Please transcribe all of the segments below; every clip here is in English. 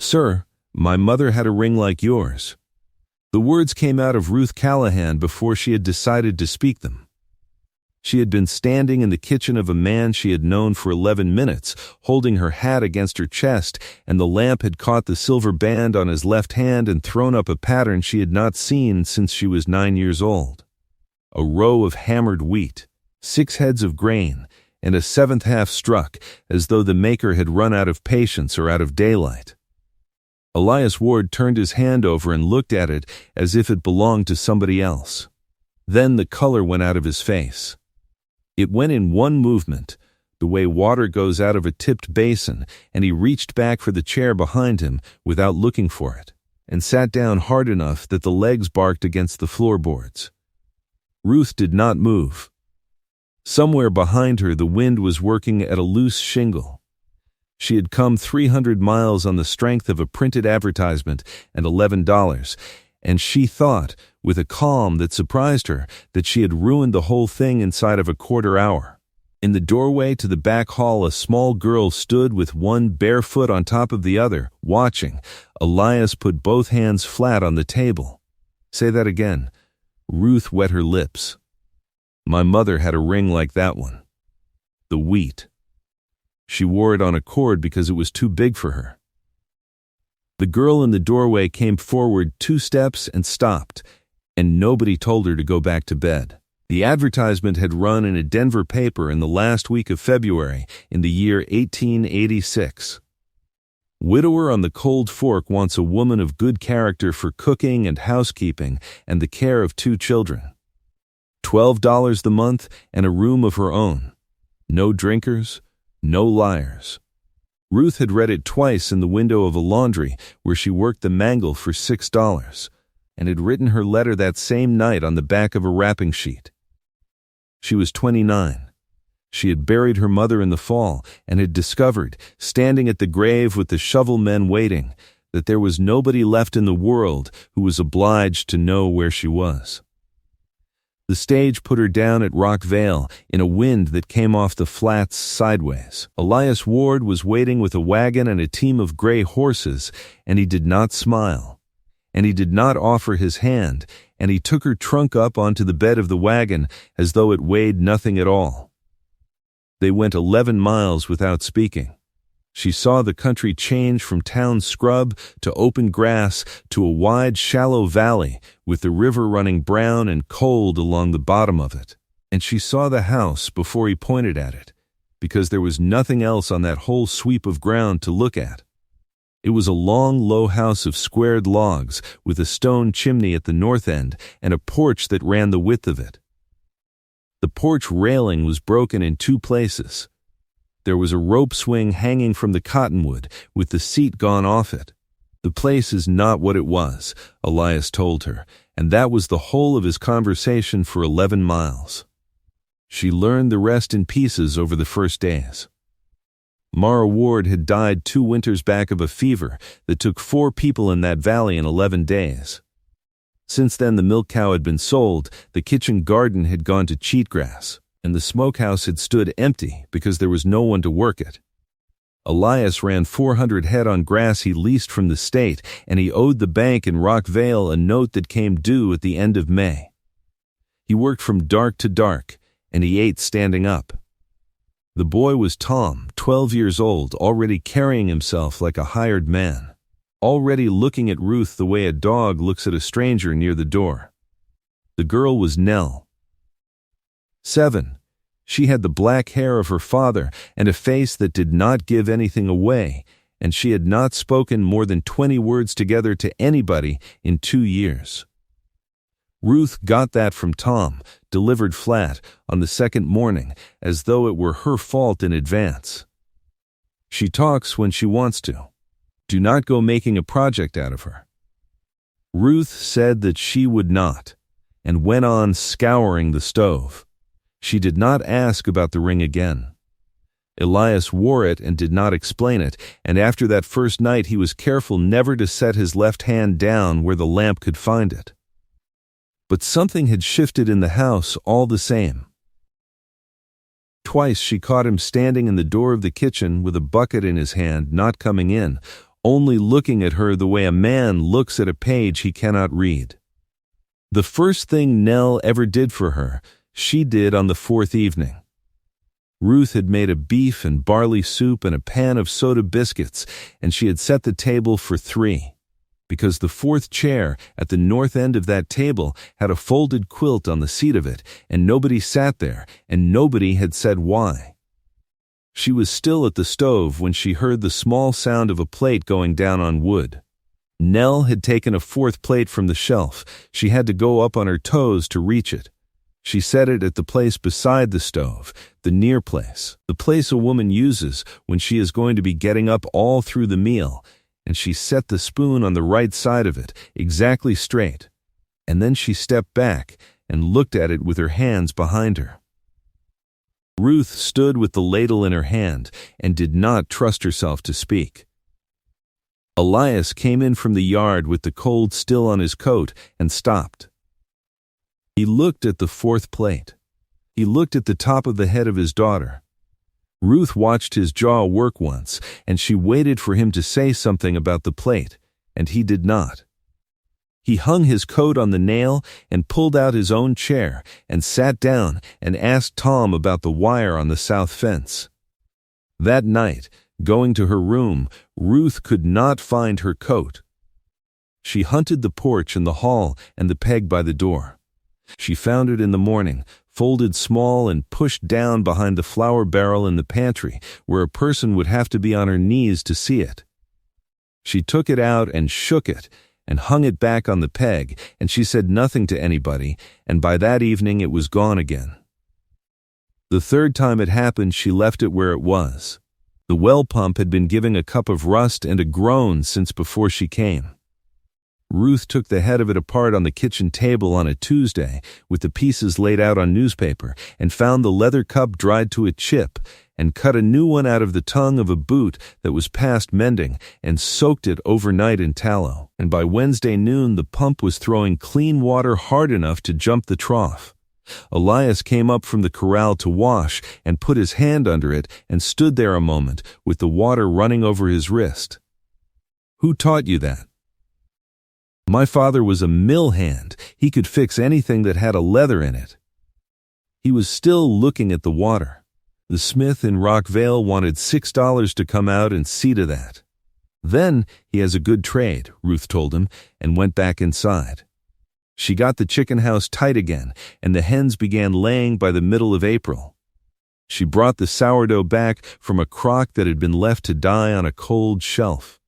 "Sir, my mother had a ring like yours." The words came out of Ruth Callahan before she had decided to speak them. She had been standing in the kitchen of a man she had known for 11 minutes, holding her hat against her chest, and the lamp had caught the silver band on his left hand and thrown up a pattern she had not seen since she was 9 years old. A row of hammered wheat, 6 heads of grain, and a 7th half struck, as though the maker had run out of patience or out of daylight. Elias Ward turned his hand over and looked at it as if it belonged to somebody else. Then the color went out of his face. It went in one movement, the way water goes out of a tipped basin, and he reached back for the chair behind him without looking for it, and sat down hard enough that the legs barked against the floorboards. Ruth did not move. Somewhere behind her the wind was working at a loose shingle. She had come 300 miles on the strength of a printed advertisement and $11, and she thought, with a calm that surprised her, that she had ruined the whole thing inside of a quarter hour. In the doorway to the back hall, a small girl stood with one bare foot on top of the other, watching. Elias put both hands flat on the table. "Say that again." Ruth wet her lips. "My mother had a ring like that one. The wheat. She wore it on a cord because it was too big for her." The girl in the doorway came forward 2 steps and stopped, and nobody told her to go back to bed. The advertisement had run in a Denver paper in the last week of February in the year 1886. "Widower on the Cold Fork wants a woman of good character for cooking and housekeeping and the care of 2 children. $12 the month and a room of her own. No drinkers, no liars." Ruth had read it twice in the window of a laundry where she worked the mangle for $6, and had written her letter that same night on the back of a wrapping sheet. She was 29. She had buried her mother in the fall and had discovered, standing at the grave with the shovel men waiting, that there was nobody left in the world who was obliged to know where she was. The stage put her down at Rock Vale in a wind that came off the flats sideways. Elias Ward was waiting with a wagon and a team of gray horses, and he did not smile, and he did not offer his hand, and he took her trunk up onto the bed of the wagon as though it weighed nothing at all. They went 11 miles without speaking. She saw the country change from town scrub to open grass to a wide, shallow valley with the river running brown and cold along the bottom of it. And she saw the house before he pointed at it, because there was nothing else on that whole sweep of ground to look at. It was a long, low house of squared logs with a stone chimney at the north end and a porch that ran the width of it. The porch railing was broken in 2 places. There was a rope swing hanging from the cottonwood, with the seat gone off it. "The place is not what it was," Elias told her, and that was the whole of his conversation for 11 miles. She learned the rest in pieces over the first days. Mara Ward had died 2 winters back of a fever that took 4 people in that valley in 11 days. Since then the milk cow had been sold, the kitchen garden had gone to cheatgrass, and the smokehouse had stood empty because there was no one to work it. Elias ran 400 head on grass he leased from the state, and he owed the bank in Rock Vale a note that came due at the end of May. He worked from dark to dark, and he ate standing up. The boy was Tom, 12 years old, already carrying himself like a hired man, already looking at Ruth the way a dog looks at a stranger near the door. The girl was Nell. 7. She had the black hair of her father and a face that did not give anything away, and she had not spoken more than 20 words together to anybody in 2 years. Ruth got that from Tom, delivered flat, on the second morning, as though it were her fault in advance. She talks when she wants to. Do not go making a project out of her. Ruth said that she would not, and went on scouring the stove. She did not ask about the ring again. Elias wore it and did not explain it, and after that first night he was careful never to set his left hand down where the lamp could find it. But something had shifted in the house all the same. Twice she caught him standing in the door of the kitchen with a bucket in his hand, not coming in, only looking at her the way a man looks at a page he cannot read. The first thing Nell ever did for her, she did on the fourth evening. Ruth had made a beef and barley soup and a pan of soda biscuits, and she had set the table for 3, because the fourth chair at the north end of that table had a folded quilt on the seat of it, and nobody sat there, and nobody had said why. She was still at the stove when she heard the small sound of a plate going down on wood. Nell had taken a fourth plate from the shelf. She had to go up on her toes to reach it. She set it at the place beside the stove, the near place, the place a woman uses when she is going to be getting up all through the meal, and she set the spoon on the right side of it, exactly straight. And then she stepped back and looked at it with her hands behind her. Ruth stood with the ladle in her hand and did not trust herself to speak. Elias came in from the yard with the cold still on his coat and stopped. He looked at the fourth plate. He looked at the top of the head of his daughter. Ruth watched his jaw work once, and she waited for him to say something about the plate, and he did not. He hung his coat on the nail and pulled out his own chair and sat down and asked Tom about the wire on the south fence. That night, going to her room, Ruth could not find her coat. She hunted the porch and the hall and the peg by the door. She found it in the morning, folded small and pushed down behind the flour barrel in the pantry, where a person would have to be on her knees to see it. She took it out and shook it, and hung it back on the peg, and she said nothing to anybody, and by that evening it was gone again. The third time it happened, she left it where it was. The well pump had been giving a cup of rust and a groan since before she came. Ruth took the head of it apart on the kitchen table on a Tuesday, with the pieces laid out on newspaper, and found the leather cup dried to a chip, and cut a new one out of the tongue of a boot that was past mending, and soaked it overnight in tallow. And by Wednesday noon the pump was throwing clean water hard enough to jump the trough. Elias came up from the corral to wash, and put his hand under it, and stood there a moment, with the water running over his wrist. "Who taught you that?" "My father was a mill hand. He could fix anything that had a leather in it." He was still looking at the water. The smith in Rockvale wanted $6 to come out and see to that. "Then he has a good trade," Ruth told him, and went back inside. She got the chicken house tight again, and the hens began laying by the middle of April. She brought the sourdough back from a crock that had been left to die on a cold shelf.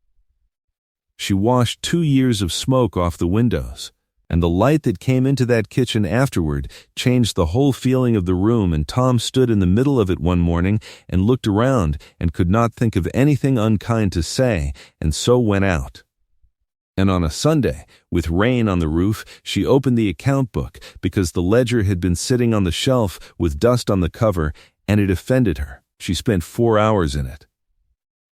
She washed 2 years of smoke off the windows, and the light that came into that kitchen afterward changed the whole feeling of the room, and Tom stood in the middle of it one morning and looked around and could not think of anything unkind to say, and so went out. And on a Sunday, with rain on the roof, she opened the account book because the ledger had been sitting on the shelf with dust on the cover, and it offended her. She spent 4 hours in it.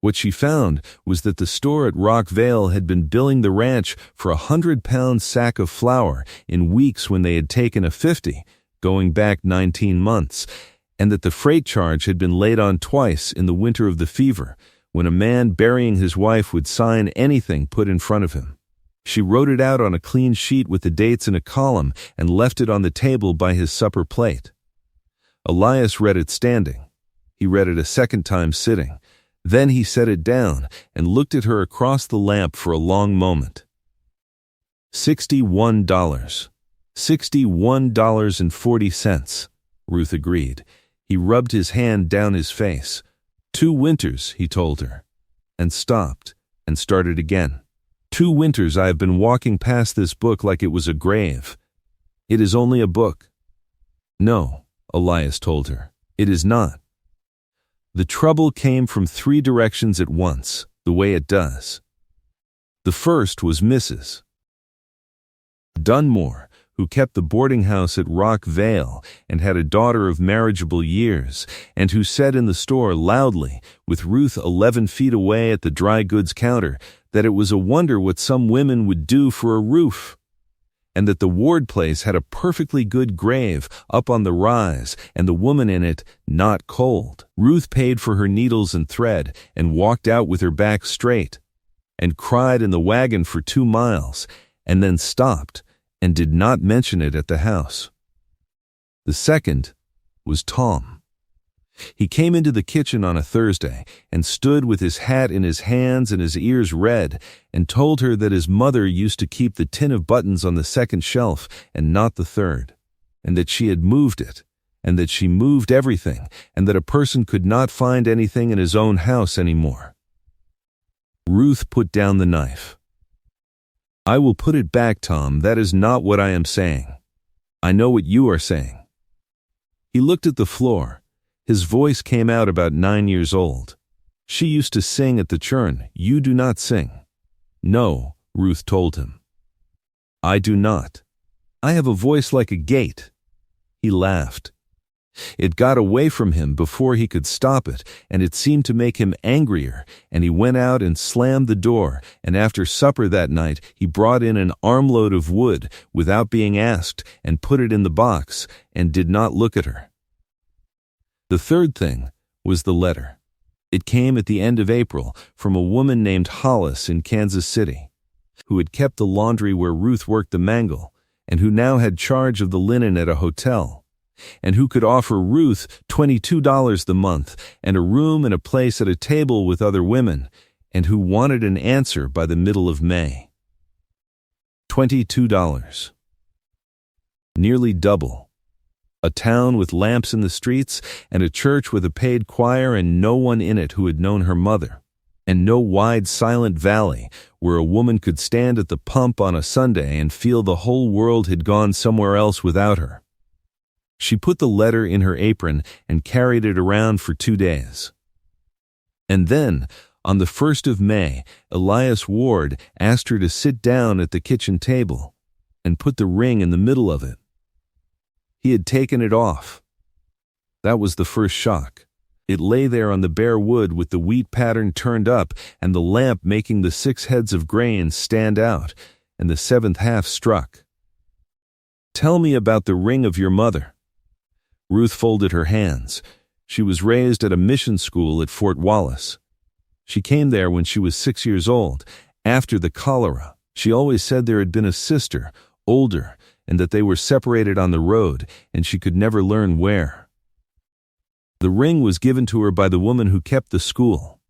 What she found was that the store at Rockvale had been billing the ranch for a 100-pound sack of flour in weeks when they had taken a 50, going back 19 months, and that the freight charge had been laid on twice in the winter of the fever, when a man burying his wife would sign anything put in front of him. She wrote it out on a clean sheet with the dates in a column and left it on the table by his supper plate. Elias read it standing. He read it a second time sitting. Then he set it down and looked at her across the lamp for a long moment. $61. $61.40, Ruth agreed. He rubbed his hand down his face. 2 winters, he told her, and stopped and started again. 2 winters I have been walking past this book like it was a grave. It is only a book. No, Elias told her, it is not. The trouble came from 3 directions at once, the way it does. The first was Mrs. Dunmore, who kept the boarding house at Rock Vale and had a daughter of marriageable years, and who said in the store loudly, with Ruth 11 feet away at the dry goods counter, that it was a wonder what some women would do for a roof, and that the Ward place had a perfectly good grave up on the rise, and the woman in it not cold. Ruth paid for her needles and thread and walked out with her back straight. and cried in the wagon for 2 miles, and then stopped and did not mention it at the house. The second was Tom. He came into the kitchen on a Thursday and stood with his hat in his hands and his ears red and told her that his mother used to keep the tin of buttons on the second shelf and not the third, and that she had moved it, and that she moved everything, and that a person could not find anything in his own house anymore. Ruth put down the knife. "I will put it back, Tom. That is not what I am saying. I know what you are saying." He looked at the floor. His voice came out about 9 years old. "She used to sing at the churn. You do not sing." "No," Ruth told him. "I do not. I have a voice like a gate." He laughed. It got away from him before he could stop it, and it seemed to make him angrier, and he went out and slammed the door, and after supper that night he brought in an armload of wood without being asked and put it in the box and did not look at her. The third thing was the letter. It came at the end of April from a woman named Hollis in Kansas City, who had kept the laundry where Ruth worked the mangle, and who now had charge of the linen at a hotel, and who could offer Ruth $22 the month and a room and a place at a table with other women, and who wanted an answer by the middle of May. $22. Nearly double. A town with lamps in the streets, and a church with a paid choir and no one in it who had known her mother, and no wide silent valley where a woman could stand at the pump on a Sunday and feel the whole world had gone somewhere else without her. She put the letter in her apron and carried it around for 2 days. And then, on the 1st of May, Elias Ward asked her to sit down at the kitchen table and put the ring in the middle of it. He had taken it off. That was the first shock. It lay there on the bare wood with the wheat pattern turned up and the lamp making the 6 heads of grain stand out, and the 7th half struck. "Tell me about the ring of your mother." Ruth folded her hands. She was raised at a mission school at Fort Wallace. She came there when she was 6 years old, after the cholera. She always said there had been a sister, older, and that they were separated on the road, and she could never learn where. The ring was given to her by the woman who kept the school.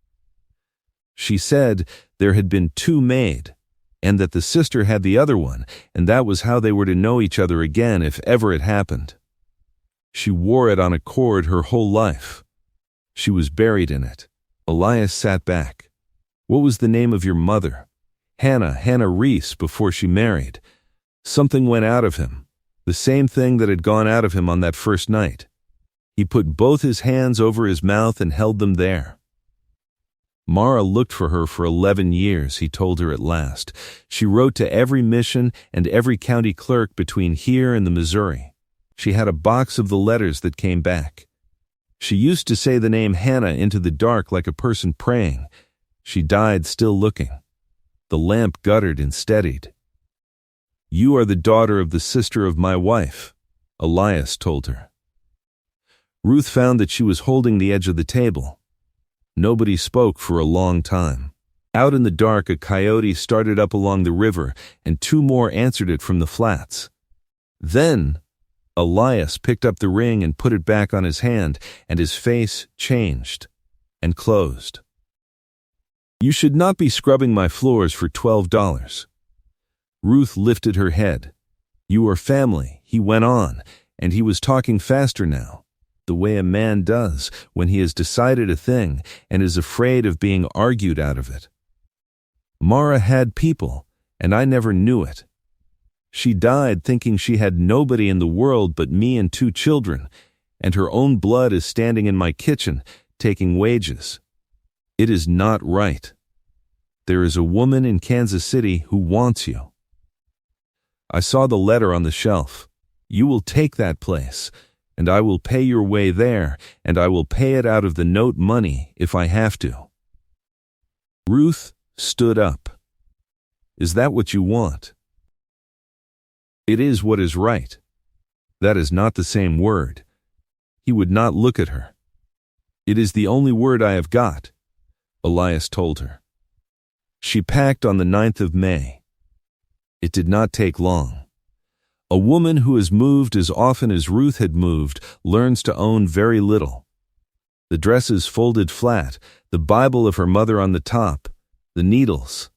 She said there had been 2 made, and that the sister had the other one, and that was how they were to know each other again if ever it happened. She wore it on a cord her whole life. She was buried in it. Elias sat back. "What was the name of your mother?" Hannah Reese, before she married." Something went out of him, the same thing that had gone out of him on that first night. He put both his hands over his mouth and held them there. "Mara looked for her for 11 years, he told her at last. She wrote to every mission and every county clerk between here and the Missouri. She had a box of the letters that came back. She used to say the name Hannah into the dark like a person praying. She died still looking. The lamp guttered and steadied. "You are the daughter of the sister of my wife," Elias told her. Ruth found that she was holding the edge of the table. Nobody spoke for a long time. Out in the dark, a coyote started up along the river, and 2 more answered it from the flats. Then Elias picked up the ring and put it back on his hand, and his face changed and closed. "You should not be scrubbing my floors for $12. Ruth lifted her head. "You are family," he went on, and he was talking faster now, the way a man does when he has decided a thing and is afraid of being argued out of it. "Mara had people, and I never knew it. She died thinking she had nobody in the world but me and 2 children, and her own blood is standing in my kitchen, taking wages. It is not right. There is a woman in Kansas City who wants you. I saw the letter on the shelf. You will take that place, and I will pay your way there, and I will pay it out of the note money if I have to." Ruth stood up. "Is that what you want?" "It is what is right." "That is not the same word." He would not look at her. "It is the only word I have got," Elias told her. She packed on the 9th of May. It did not take long. A woman who has moved as often as Ruth had moved learns to own very little. The dresses folded flat, the Bible of her mother on the top, the needles.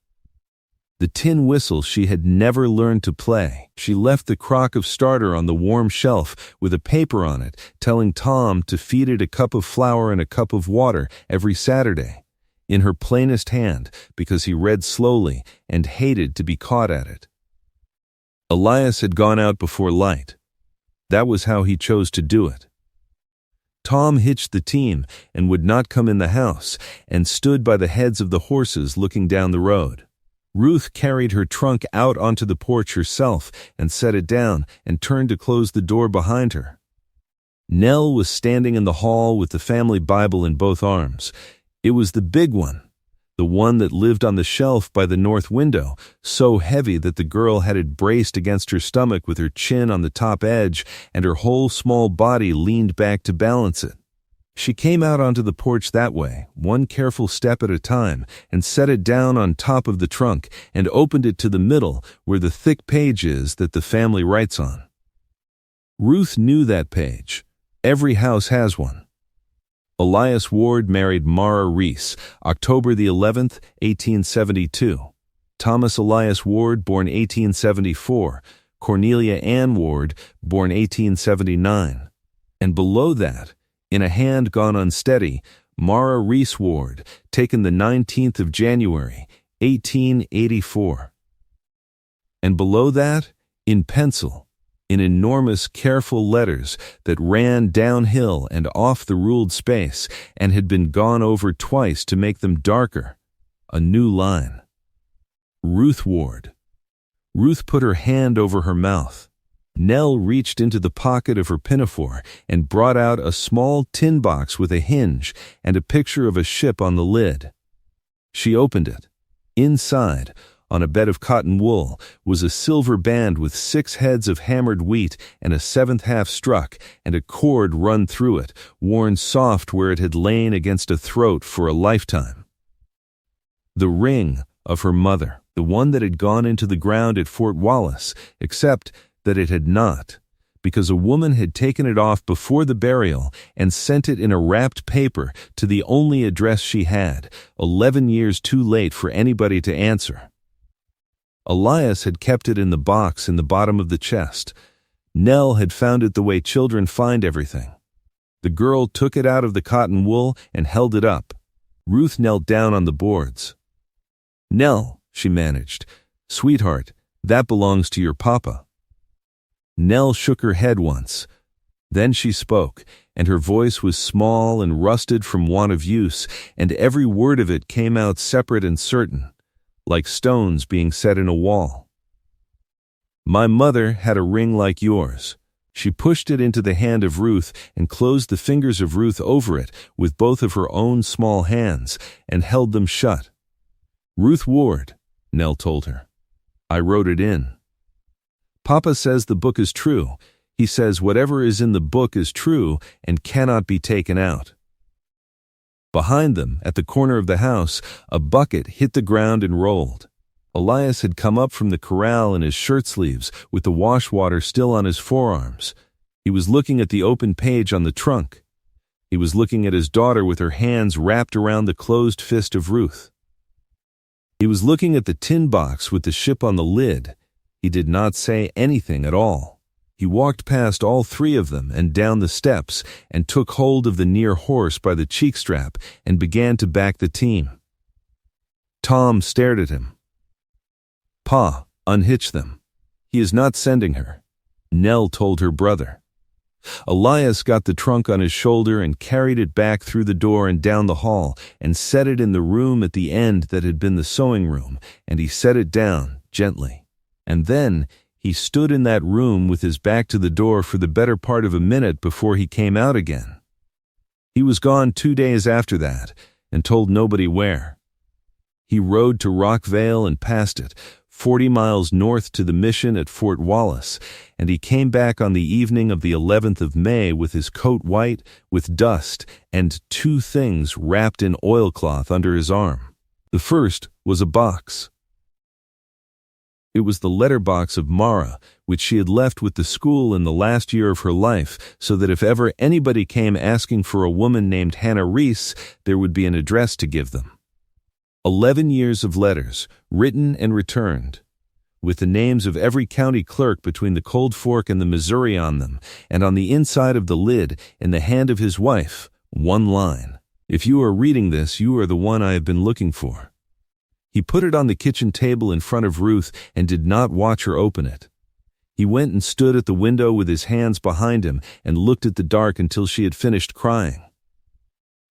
The tin whistle she had never learned to play. She left the crock of starter on the warm shelf with a paper on it telling Tom to feed it a cup of flour and a cup of water every Saturday, in her plainest hand, because he read slowly and hated to be caught at it. Elias had gone out before light. That was how he chose to do it. Tom hitched the team and would not come in the house, and stood by the heads of the horses looking down the road. Ruth carried her trunk out onto the porch herself and set it down and turned to close the door behind her. Nell was standing in the hall with the family Bible in both arms. It was the big one, the one that lived on the shelf by the north window, so heavy that the girl had it braced against her stomach with her chin on the top edge and her whole small body leaned back to balance it. She came out onto the porch that way, one careful step at a time, and set it down on top of the trunk and opened it to the middle where the thick page is that the family writes on. Ruth knew that page. Every house has one. Elias Ward married Mara Reese, October the 11th, 1872. Thomas Elias Ward, born 1874. Cornelia Ann Ward, born 1879. And below that, in a hand gone unsteady, Mara Reese Ward, taken the 19th of January, 1884. And below that, in pencil, in enormous, careful letters that ran downhill and off the ruled space and had been gone over twice to make them darker, a new line. Ruth Ward. Ruth put her hand over her mouth. Nell reached into the pocket of her pinafore and brought out a small tin box with a hinge and a picture of a ship on the lid. She opened it. Inside, on a bed of cotton wool, was a silver band with 6 heads of hammered wheat and a 7th half struck and a cord run through it, worn soft where it had lain against a throat for a lifetime. The ring of her mother, the one that had gone into the ground at Fort Wallace, except that it had not, because a woman had taken it off before the burial and sent it in a wrapped paper to the only address she had, 11 years too late for anybody to answer. Elias had kept it in the box in the bottom of the chest. Nell had found it the way children find everything. The girl took it out of the cotton wool and held it up. Ruth knelt down on the boards. "Nell," she managed, "sweetheart, that belongs to your papa." Nell shook her head once. Then she spoke, and her voice was small and rusted from want of use, and every word of it came out separate and certain, like stones being set in a wall. "My mother had a ring like yours." She pushed it into the hand of Ruth and closed the fingers of Ruth over it with both of her own small hands and held them shut. "Ruth Ward," Nell told her. "I wrote it in. Papa says the book is true. He says whatever is in the book is true and cannot be taken out." Behind them, at the corner of the house, a bucket hit the ground and rolled. Elias had come up from the corral in his shirt sleeves with the wash water still on his forearms. He was looking at the open page on the trunk. He was looking at his daughter with her hands wrapped around the closed fist of Ruth. He was looking at the tin box with the ship on the lid. He did not say anything at all. He walked past all 3 of them and down the steps and took hold of the near horse by the cheek strap and began to back the team. Tom stared at him. "Pa, unhitch them. He is not sending her," Nell told her brother. Elias got the trunk on his shoulder and carried it back through the door and down the hall and set it in the room at the end that had been the sewing room, and he set it down gently. And then he stood in that room with his back to the door for the better part of a minute before he came out again. He was gone 2 days after that and told nobody where. He rode to Rockvale and past it, 40 miles north to the mission at Fort Wallace, and he came back on the evening of the 11th of May with his coat white with dust and 2 things wrapped in oilcloth under his arm. The first was a box. It was the letter box of Mara, which she had left with the school in the last year of her life, so that if ever anybody came asking for a woman named Hannah Reese, there would be an address to give them. 11 years of letters, written and returned, with the names of every county clerk between the Cold Fork and the Missouri on them, and on the inside of the lid, in the hand of his wife, one line: "If you are reading this, you are the one I have been looking for." He put it on the kitchen table in front of Ruth and did not watch her open it. He went and stood at the window with his hands behind him and looked at the dark until she had finished crying.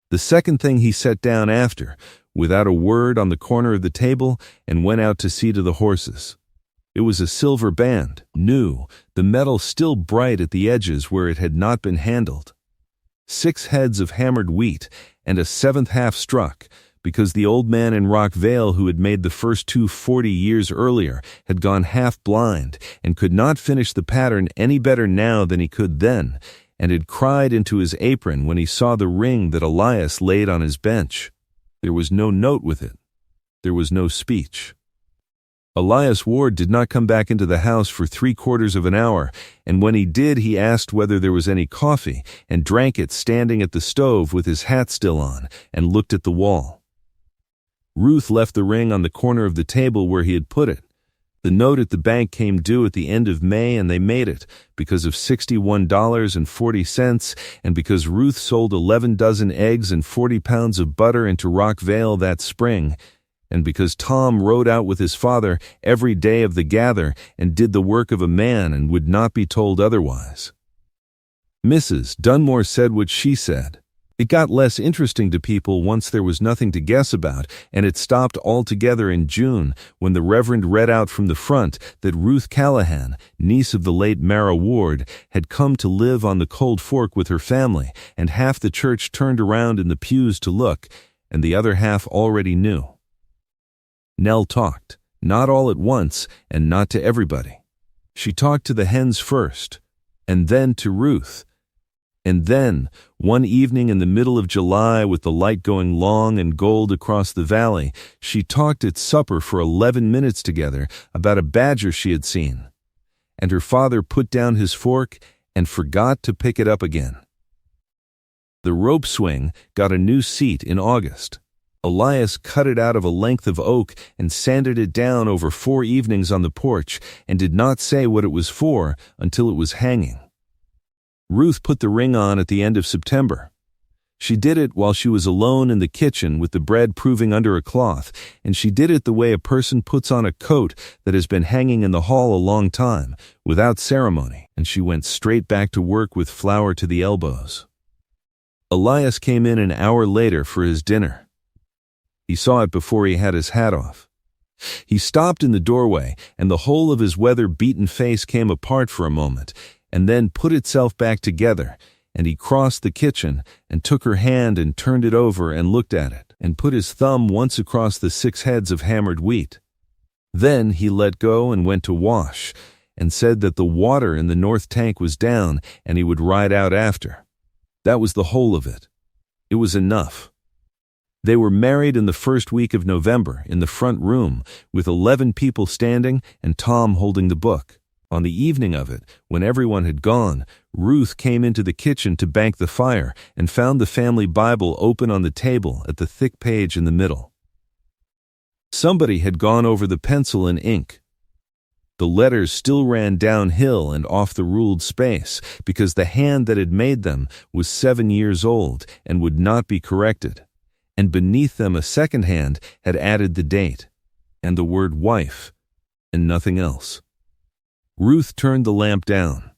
The second thing he sat down after, without a word, on the corner of the table and went out to see to the horses. It was a silver band, new, the metal still bright at the edges where it had not been handled. 6 heads of hammered wheat and a 7th half struck, because the old man in Rock Vale who had made the first 2 40 years earlier had gone half blind and could not finish the pattern any better now than he could then, and had cried into his apron when he saw the ring that Elias laid on his bench. There was no note with it. There was no speech. Elias Ward did not come back into the house for 3/4 of an hour, and when he did, he asked whether there was any coffee, and drank it standing at the stove with his hat still on, and looked at the wall. Ruth left the ring on the corner of the table where he had put it. The note at the bank came due at the end of May, and they made it, because of $61.40, and because Ruth sold 11 dozen eggs and 40 pounds of butter into Rock Vale that spring, and because Tom rode out with his father every day of the gather and did the work of a man and would not be told otherwise. Mrs. Dunmore said what she said. It got less interesting to people once there was nothing to guess about, and it stopped altogether in June when the Reverend read out from the front that Ruth Callahan, niece of the late Mara Ward, had come to live on the Cold Fork with her family, and half the church turned around in the pews to look, and the other half already knew. Nell talked, not all at once, and not to everybody. She talked to the hens first, and then to Ruth. And then, one evening in the middle of July with the light going long and gold across the valley, she talked at supper for 11 minutes together about a badger she had seen. And her father put down his fork and forgot to pick it up again. The rope swing got a new seat in August. Elias cut it out of a length of oak and sanded it down over 4 evenings on the porch and did not say what it was for until it was hanging. Ruth put the ring on at the end of September. She did it while she was alone in the kitchen with the bread proving under a cloth, and she did it the way a person puts on a coat that has been hanging in the hall a long time, without ceremony, and she went straight back to work with flour to the elbows. Elias came in an hour later for his dinner. He saw it before he had his hat off. He stopped in the doorway, and the whole of his weather-beaten face came apart for a moment, and then put itself back together, and he crossed the kitchen and took her hand and turned it over and looked at it, and put his thumb once across the 6 heads of hammered wheat. Then he let go and went to wash, and said that the water in the north tank was down and he would ride out after. That was the whole of it. It was enough. They were married in the first week of November in the front room, with 11 people standing and Tom holding the book. On the evening of it, when everyone had gone, Ruth came into the kitchen to bank the fire and found the family Bible open on the table at the thick page in the middle. Somebody had gone over the pencil and ink. The letters still ran downhill and off the ruled space because the hand that had made them was 7 years old and would not be corrected, and beneath them a second hand had added the date and the word wife and nothing else. Ruth turned the lamp down.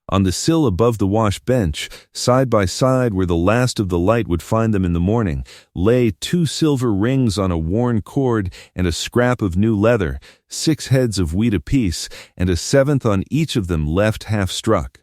On the sill above the wash bench, side by side where the last of the light would find them in the morning, lay 2 silver rings on a worn cord and a scrap of new leather, 6 heads of wheat apiece, and a 7th on each of them left half struck.